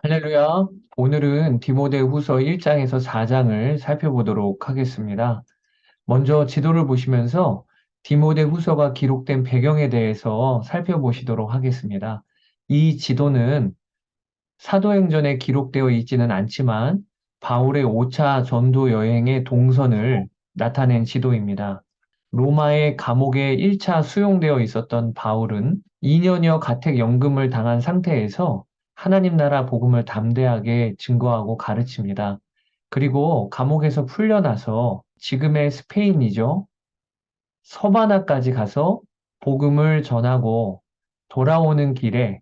할렐루야. 오늘은 디모데후서 1장에서 4장을 살펴보도록 하겠습니다. 먼저 지도를 보시면서 디모데후서가 기록된 배경에 대해서 살펴보시도록 하겠습니다. 이 지도는 사도행전에 기록되어 있지는 않지만 바울의 5차 전도 여행의 동선을 나타낸 지도입니다. 로마의 감옥에 1차 수용되어 있었던 바울은 2년여 가택연금을 당한 상태에서 하나님 나라 복음을 담대하게 증거하고 가르칩니다. 그리고 감옥에서 풀려나서 지금의 스페인이죠. 서바나까지 가서 복음을 전하고 돌아오는 길에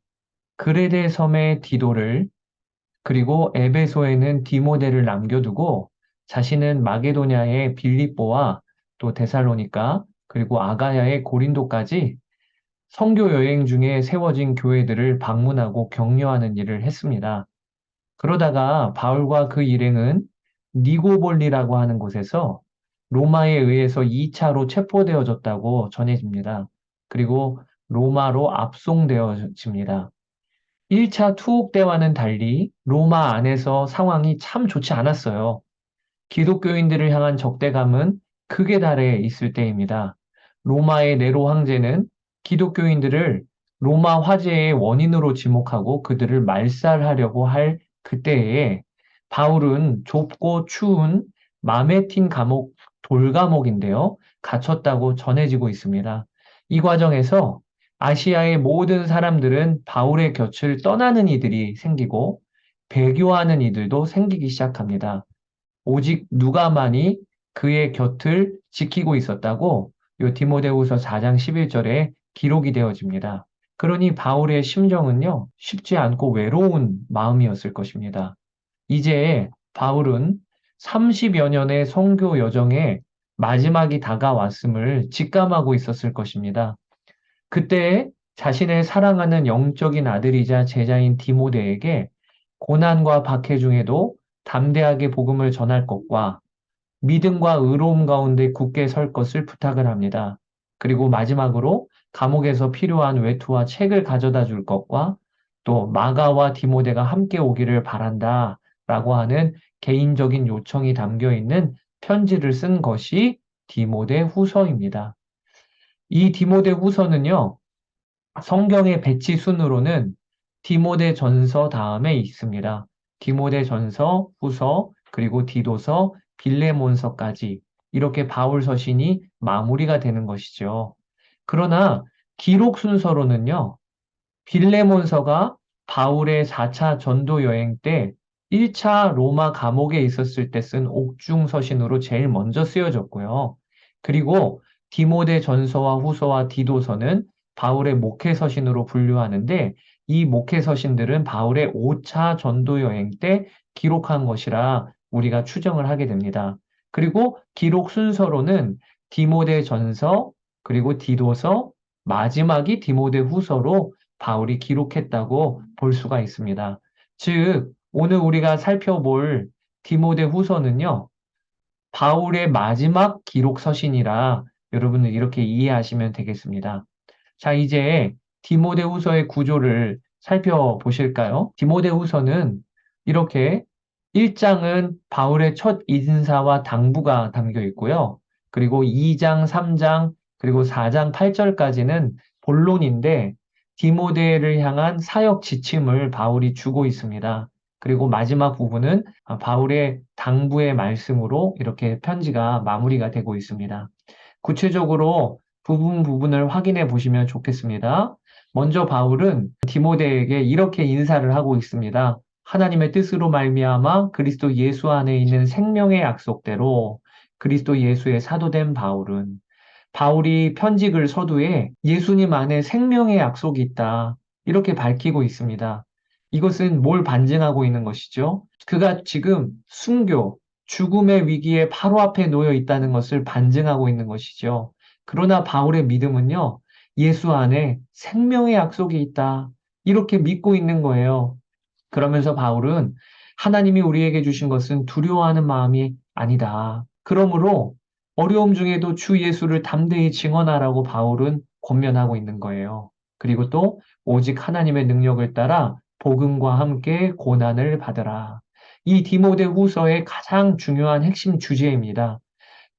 그레데 섬의 디도를 그리고 에베소에는 디모데를 남겨두고 자신은 마게도냐의 빌립보와 또 데살로니가 그리고 아가야의 고린도까지 선교 여행 중에 세워진 교회들을 방문하고 격려하는 일을 했습니다. 그러다가 바울과 그 일행은 니고볼리라고 하는 곳에서 로마에 의해서 2차로 체포되어졌다고 전해집니다. 그리고 로마로 압송되어집니다. 1차 투옥 때와는 달리 로마 안에서 상황이 참 좋지 않았어요. 기독교인들을 향한 적대감은 극에 달해 있을 때입니다. 로마의 네로 황제는 기독교인들을 로마 화재의 원인으로 지목하고 그들을 말살하려고 할 그때에 바울은 좁고 추운 마메틴 감옥, 돌감옥인데요. 갇혔다고 전해지고 있습니다. 이 과정에서 아시아의 모든 사람들은 바울의 곁을 떠나는 이들이 생기고 배교하는 이들도 생기기 시작합니다. 오직 누가만이 그의 곁을 지키고 있었다고 요 디모데후서 4장 11절에 기록이 되어집니다. 그러니 바울의 심정은요, 쉽지 않고 외로운 마음이었을 것입니다. 이제 바울은 30여 년의 선교 여정의 마지막이 다가왔음을 직감하고 있었을 것입니다. 그때 자신의 사랑하는 영적인 아들이자 제자인 디모데에게 고난과 박해 중에도 담대하게 복음을 전할 것과 믿음과 의로움 가운데 굳게 설 것을 부탁을 합니다. 그리고 마지막으로 감옥에서 필요한 외투와 책을 가져다 줄 것과 또 마가와 디모데가 함께 오기를 바란다 라고 하는 개인적인 요청이 담겨 있는 편지를 쓴 것이 디모데 후서입니다. 이 디모데 후서는요, 성경의 배치 순으로는 디모데 전서 다음에 있습니다. 디모데 전서, 후서, 그리고 디도서, 빌레몬서까지 이렇게 바울 서신이 마무리가 되는 것이죠. 그러나 기록 순서로는요, 빌레몬서가 바울의 4차 전도 여행 때 1차 로마 감옥에 있었을 때 쓴 옥중 서신으로 제일 먼저 쓰여졌고요. 그리고 디모데 전서와 후서와 디도서는 바울의 목회 서신으로 분류하는데 이 목회 서신들은 바울의 5차 전도 여행 때 기록한 것이라 우리가 추정을 하게 됩니다. 그리고 기록 순서로는 디모데 전서, 그리고 디도서, 마지막이 디모데 후서로 바울이 기록했다고 볼 수가 있습니다. 즉, 오늘 우리가 살펴볼 디모데 후서는요, 바울의 마지막 기록 서신이라 여러분은 이렇게 이해하시면 되겠습니다. 자, 이제 디모데 후서의 구조를 살펴보실까요? 디모데 후서는 이렇게 1장은 바울의 첫 인사와 당부가 담겨 있고요. 그리고 2장, 3장, 그리고 4장, 8절까지는 본론인데 디모데를 향한 사역 지침을 바울이 주고 있습니다. 그리고 마지막 부분은 바울의 당부의 말씀으로 이렇게 편지가 마무리가 되고 있습니다. 구체적으로 부분을 확인해 보시면 좋겠습니다. 먼저 바울은 디모데에게 이렇게 인사를 하고 있습니다. 하나님의 뜻으로 말미암아 그리스도 예수 안에 있는 생명의 약속대로 그리스도 예수의 사도된 바울은 바울이 편지글 서두에 예수님 안에 생명의 약속이 있다. 이렇게 밝히고 있습니다. 이것은 뭘 반증하고 있는 것이죠? 그가 지금 순교, 죽음의 위기에 바로 앞에 놓여 있다는 것을 반증하고 있는 것이죠. 그러나 바울의 믿음은요, 예수 안에 생명의 약속이 있다. 이렇게 믿고 있는 거예요. 그러면서 바울은 하나님이 우리에게 주신 것은 두려워하는 마음이 아니다. 그러므로 어려움 중에도 주 예수를 담대히 증언하라고 바울은 권면하고 있는 거예요. 그리고 또 오직 하나님의 능력을 따라 복음과 함께 고난을 받으라. 이 디모데후서의 가장 중요한 핵심 주제입니다.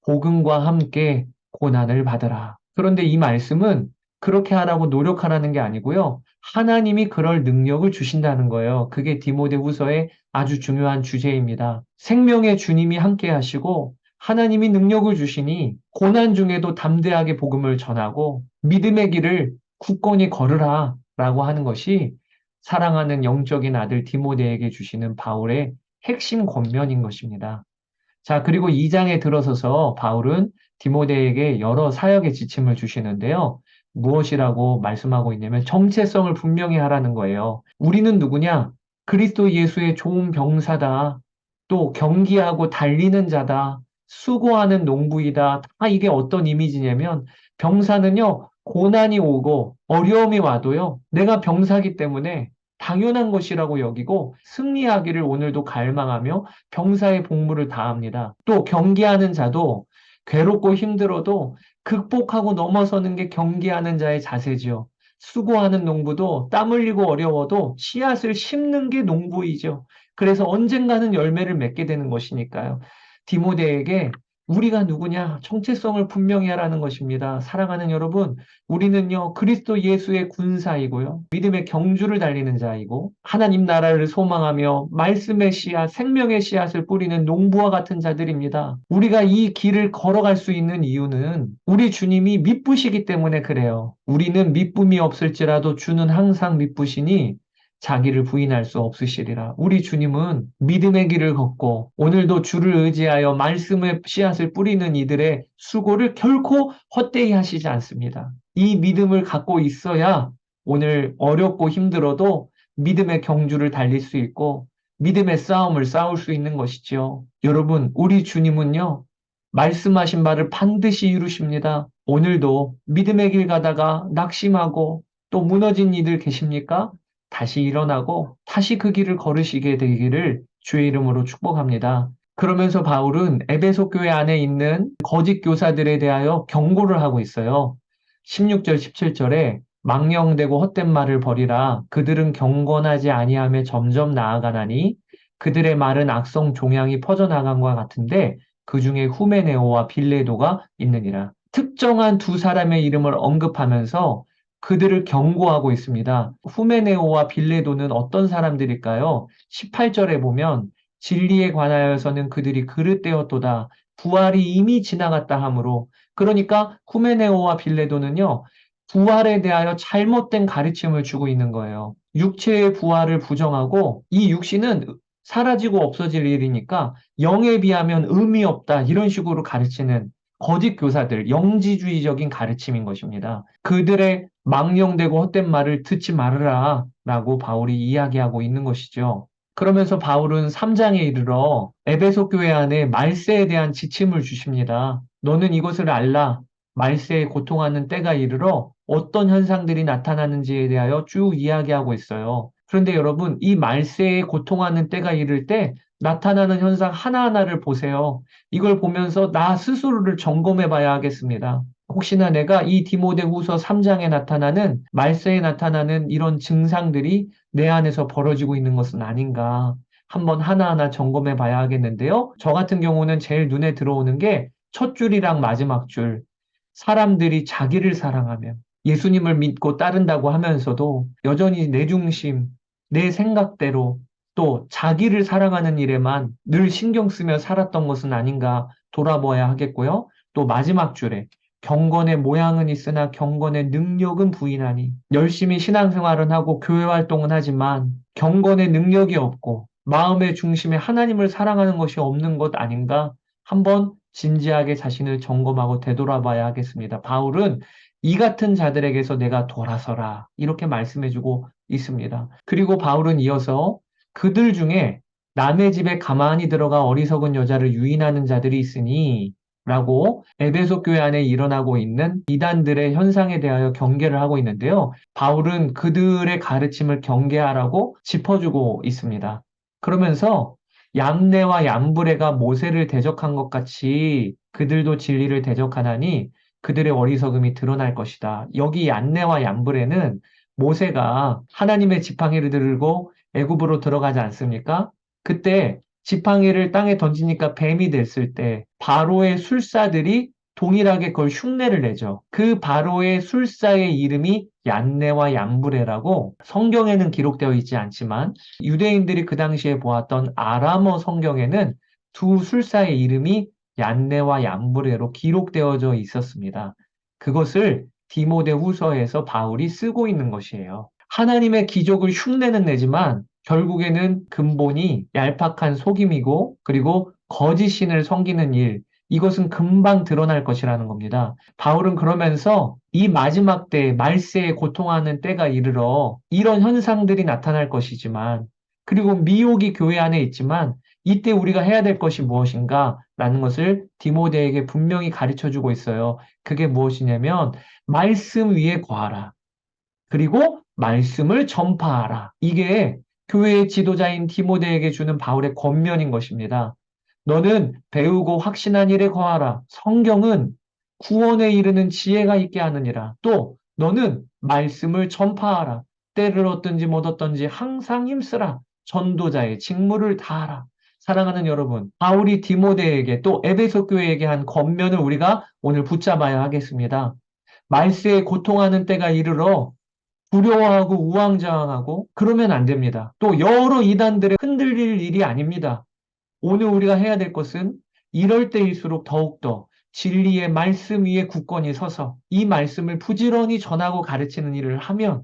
복음과 함께 고난을 받으라. 그런데 이 말씀은 그렇게 하라고 노력하라는 게 아니고요. 하나님이 그럴 능력을 주신다는 거예요. 그게 디모데후서의 아주 중요한 주제입니다. 생명의 주님이 함께 하시고 하나님이 능력을 주시니 고난 중에도 담대하게 복음을 전하고 믿음의 길을 굳건히 걸으라 라고 하는 것이 사랑하는 영적인 아들 디모데에게 주시는 바울의 핵심 권면인 것입니다. 자, 그리고 2장에 들어서서 바울은 디모데에게 여러 사역의 지침을 주시는데요. 무엇이라고 말씀하고 있냐면 정체성을 분명히 하라는 거예요. 우리는 누구냐? 그리스도 예수의 좋은 병사다. 또 경기하고 달리는 자다. 수고하는 농부이다. 다 이게 어떤 이미지냐면 병사는요, 고난이 오고 어려움이 와도요, 내가 병사기 때문에 당연한 것이라고 여기고 승리하기를 오늘도 갈망하며 병사의 복무를 다합니다. 또 경기하는 자도 괴롭고 힘들어도 극복하고 넘어서는 게 경기하는 자의 자세지요. 수고하는 농부도 땀 흘리고 어려워도 씨앗을 심는 게 농부이죠. 그래서 언젠가는 열매를 맺게 되는 것이니까요. 디모데에게 우리가 누구냐? 정체성을 분명히 하라는 것입니다. 사랑하는 여러분, 우리는요, 그리스도 예수의 군사이고요. 믿음의 경주를 달리는 자이고, 하나님 나라를 소망하며 말씀의 씨앗, 생명의 씨앗을 뿌리는 농부와 같은 자들입니다. 우리가 이 길을 걸어갈 수 있는 이유는 우리 주님이 미쁘시기 때문에 그래요. 우리는 미쁨이 없을지라도 주는 항상 미쁘시니 자기를 부인할 수 없으시리라. 우리 주님은 믿음의 길을 걷고 오늘도 주를 의지하여 말씀의 씨앗을 뿌리는 이들의 수고를 결코 헛되이 하시지 않습니다. 이 믿음을 갖고 있어야 오늘 어렵고 힘들어도 믿음의 경주를 달릴 수 있고 믿음의 싸움을 싸울 수 있는 것이지요. 여러분, 우리 주님은요, 말씀하신 바를 반드시 이루십니다. 오늘도 믿음의 길 가다가 낙심하고 또 무너진 이들 계십니까? 다시 일어나고 다시 그 길을 걸으시게 되기를 주의 이름으로 축복합니다. 그러면서 바울은 에베소 교회 안에 있는 거짓 교사들에 대하여 경고를 하고 있어요. 16절, 17절에 망령되고 헛된 말을 버리라. 그들은 경건하지 아니하며 점점 나아가나니 그들의 말은 악성 종양이 퍼져나간 것 같은데 그 중에 후메네오와 빌레도가 있느니라. 특정한 두 사람의 이름을 언급하면서 그들을 경고하고 있습니다. 후메네오와 빌레도는 어떤 사람들일까요? 18절에 보면 진리에 관하여서는 그들이 그릇되었도다. 부활이 이미 지나갔다 하므로 그러니까 후메네오와 빌레도는요. 부활에 대하여 잘못된 가르침을 주고 있는 거예요. 육체의 부활을 부정하고 이 육신은 사라지고 없어질 일이니까 영에 비하면 의미 없다 이런 식으로 가르치는 거짓 교사들, 영지주의적인 가르침인 것입니다. 그들의 망령되고 헛된 말을 듣지 말으라 라고 바울이 이야기하고 있는 것이죠. 그러면서 바울은 3장에 이르러 에베소 교회 안에 말세에 대한 지침을 주십니다. 너는 이것을 알라. 말세에 고통하는 때가 이르러 어떤 현상들이 나타나는지에 대하여 쭉 이야기하고 있어요. 그런데 여러분, 이 말세에 고통하는 때가 이를 때 나타나는 현상 하나하나를 보세요. 이걸 보면서 나 스스로를 점검해 봐야 하겠습니다. 혹시나 내가 이 디모데후서 3장에 나타나는 말세에 나타나는 이런 증상들이 내 안에서 벌어지고 있는 것은 아닌가 한번 하나하나 점검해 봐야 하겠는데요. 저 같은 경우는 제일 눈에 들어오는 게 첫 줄이랑 마지막 줄. 사람들이 자기를 사랑하며 예수님을 믿고 따른다고 하면서도 여전히 내 중심, 내 생각대로 또 자기를 사랑하는 일에만 늘 신경 쓰며 살았던 것은 아닌가 돌아보아야 하겠고요. 또 마지막 줄에 경건의 모양은 있으나 경건의 능력은 부인하니 열심히 신앙생활은 하고 교회 활동은 하지만 경건의 능력이 없고 마음의 중심에 하나님을 사랑하는 것이 없는 것 아닌가 한번 진지하게 자신을 점검하고 되돌아봐야 하겠습니다. 바울은 이 같은 자들에게서 내가 돌아서라 이렇게 말씀해주고 있습니다. 그리고 바울은 이어서 그들 중에 남의 집에 가만히 들어가 어리석은 여자를 유인하는 자들이 있으니 라고 에베소 교회 안에 일어나고 있는 이단들의 현상에 대하여 경계를 하고 있는데요. 바울은 그들의 가르침을 경계하라고 짚어주고 있습니다. 그러면서 얌네와 얌브레가 모세를 대적한 것 같이 그들도 진리를 대적하나니 그들의 어리석음이 드러날 것이다. 여기 얌네와 얌브레는 모세가 하나님의 지팡이를 들고 애굽으로 들어가지 않습니까? 그때 지팡이를 땅에 던지니까 뱀이 됐을 때 바로의 술사들이 동일하게 그걸 흉내를 내죠. 그 바로의 술사의 이름이 얀네와 얌브레라고 성경에는 기록되어 있지 않지만 유대인들이 그 당시에 보았던 아람어 성경에는 두 술사의 이름이 얀네와 얌브레로 기록되어져 있었습니다. 그것을 디모데 후서에서 바울이 쓰고 있는 것이에요. 하나님의 기적을 흉내는 내지만 결국에는 근본이 얄팍한 속임이고 그리고 거짓신을 섬기는 일, 이것은 금방 드러날 것이라는 겁니다. 바울은 그러면서 이 마지막 때, 말세에 고통하는 때가 이르러 이런 현상들이 나타날 것이지만, 그리고 미혹이 교회 안에 있지만, 이때 우리가 해야 될 것이 무엇인가? 라는 것을 디모데에게 분명히 가르쳐 주고 있어요. 그게 무엇이냐면, 말씀 위에 거하라. 그리고 말씀을 전파하라. 이게 교회의 지도자인 디모데에게 주는 바울의 권면인 것입니다. 너는 배우고 확신한 일에 거하라. 성경은 구원에 이르는 지혜가 있게 하느니라. 또 너는 말씀을 전파하라. 때를 얻든지 못 얻든지 항상 힘쓰라. 전도자의 직무를 다하라. 사랑하는 여러분, 바울이 디모데에게 또 에베소 교회에게 한 권면을 우리가 오늘 붙잡아야 하겠습니다. 말세에 고통하는 때가 이르러 두려워하고 우왕좌왕하고 그러면 안 됩니다. 또 여러 이단들에 흔들릴 일이 아닙니다. 오늘 우리가 해야 될 것은 이럴 때일수록 더욱더 진리의 말씀 위에 굳건히 서서 이 말씀을 부지런히 전하고 가르치는 일을 하면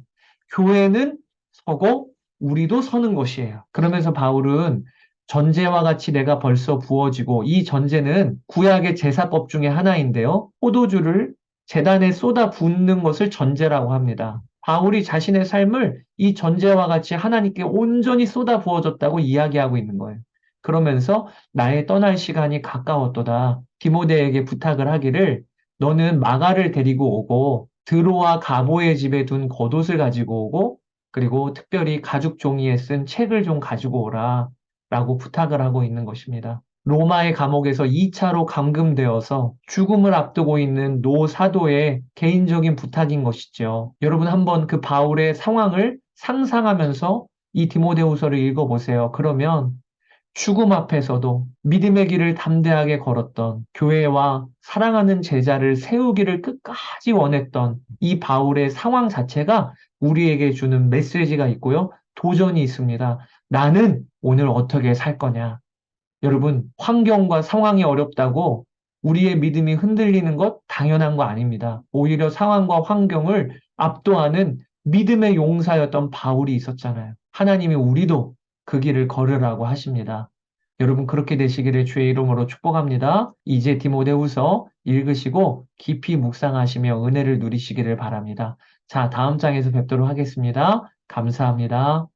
교회는 서고 우리도 서는 것이에요. 그러면서 바울은 전제와 같이 내가 벌써 부어지고 이 전제는 구약의 제사법 중에 하나인데요. 포도주를 제단에 쏟아 붓는 것을 전제라고 합니다. 바울이 자신의 삶을 이 전제와 같이 하나님께 온전히 쏟아 부어졌다고 이야기하고 있는 거예요. 그러면서 나의 떠날 시간이 가까웠도다. 디모데에게 부탁을 하기를 너는 마가를 데리고 오고 드로와 가보의 집에 둔 겉옷을 가지고 오고 그리고 특별히 가죽 종이에 쓴 책을 좀 가지고 오라 라고 부탁을 하고 있는 것입니다. 로마의 감옥에서 2차로 감금되어서 죽음을 앞두고 있는 노 사도의 개인적인 부탁인 것이죠. 여러분 한번 그 바울의 상황을 상상하면서 이 디모데후서를 읽어보세요. 그러면 죽음 앞에서도 믿음의 길을 담대하게 걸었던 교회와 사랑하는 제자를 세우기를 끝까지 원했던 이 바울의 상황 자체가 우리에게 주는 메시지가 있고요. 도전이 있습니다. 나는 오늘 어떻게 살 거냐? 여러분, 환경과 상황이 어렵다고 우리의 믿음이 흔들리는 것 당연한 거 아닙니다. 오히려 상황과 환경을 압도하는 믿음의 용사였던 바울이 있었잖아요. 하나님이 우리도 그 길을 걸으라고 하십니다. 여러분 그렇게 되시기를 주의 이름으로 축복합니다. 이제 디모데후서 읽으시고 깊이 묵상하시며 은혜를 누리시기를 바랍니다. 자, 다음 장에서 뵙도록 하겠습니다. 감사합니다.